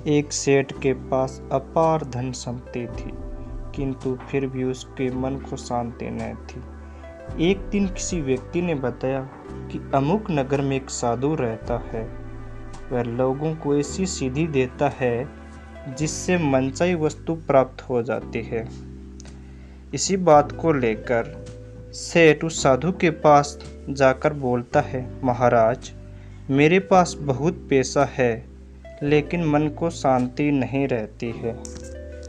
एक सेठ के पास अपार धन संपत्ति थी, किंतु फिर भी उसके मन को शांति न थी। एक दिन किसी व्यक्ति ने बताया कि अमुक नगर में एक साधु रहता है। वह लोगों को ऐसी सीधी देता है जिससे मनचाही वस्तु प्राप्त हो जाती है। इसी बात को लेकर सेठ उस साधु के पास जाकर बोलता है, महाराज, मेरे पास बहुत पैसा है, लेकिन मन को शांति नहीं रहती है।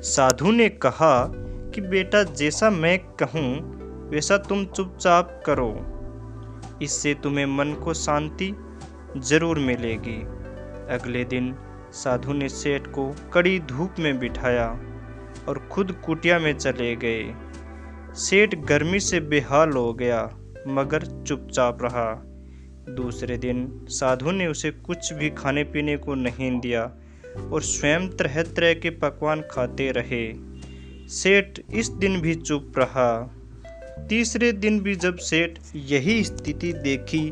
साधु ने कहा कि बेटा, जैसा मैं कहूँ वैसा तुम चुपचाप करो, इससे तुम्हें मन को शांति जरूर मिलेगी। अगले दिन साधु ने सेठ को कड़ी धूप में बिठाया और खुद कुटिया में चले गए। सेठ गर्मी से बेहाल हो गया, मगर चुपचाप रहा। दूसरे दिन साधु ने उसे कुछ भी खाने पीने को नहीं दिया और स्वयं तरह तरह के पकवान खाते रहे। सेठ इस दिन भी चुप रहा। तीसरे दिन भी जब सेठ यही स्थिति देखी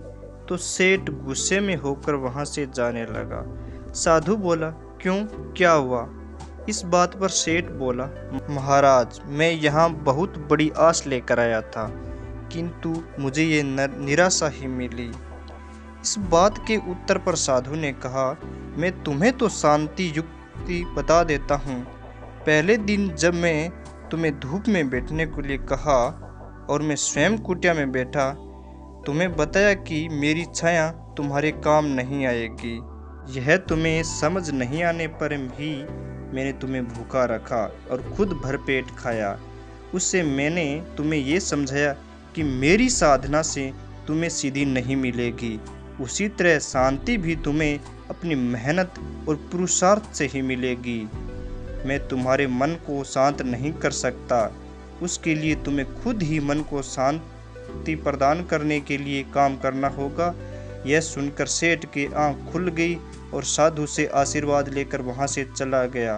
तो सेठ गुस्से में होकर वहां से जाने लगा। साधु बोला, क्यों, क्या हुआ? इस बात पर सेठ बोला, महाराज, मैं यहाँ बहुत बड़ी आस लेकर आया था, किंतु मुझे ये निराशा ही मिली। इस बात के उत्तर पर साधु ने कहा, मैं तुम्हें तो शांति युक्ति बता देता हूँ। पहले दिन जब मैं तुम्हें धूप में बैठने के लिए कहा और मैं स्वयं कुटिया में बैठा, तुम्हें बताया कि मेरी छाया तुम्हारे काम नहीं आएगी। यह तुम्हें समझ नहीं आने पर भी मैंने तुम्हें भूखा रखा और खुद भरपेट खाया। उससे मैंने तुम्हें ये समझाया कि मेरी साधना से तुम्हें सीधी नहीं मिलेगी। उसी तरह शांति भी तुम्हें अपनी मेहनत और पुरुषार्थ से ही मिलेगी। मैं तुम्हारे मन को शांत नहीं कर सकता, उसके लिए तुम्हें खुद ही मन को शांति प्रदान करने के लिए काम करना होगा। यह सुनकर सेठ की आंख खुल गई और साधु से आशीर्वाद लेकर वहां से चला गया।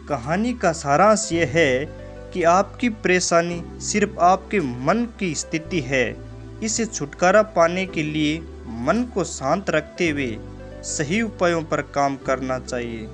कहानी का सारांश यह है कि आपकी परेशानी सिर्फ आपके मन की स्थिति है। इससे छुटकारा पाने के लिए मन को शांत रखते हुए सही उपायों पर काम करना चाहिए।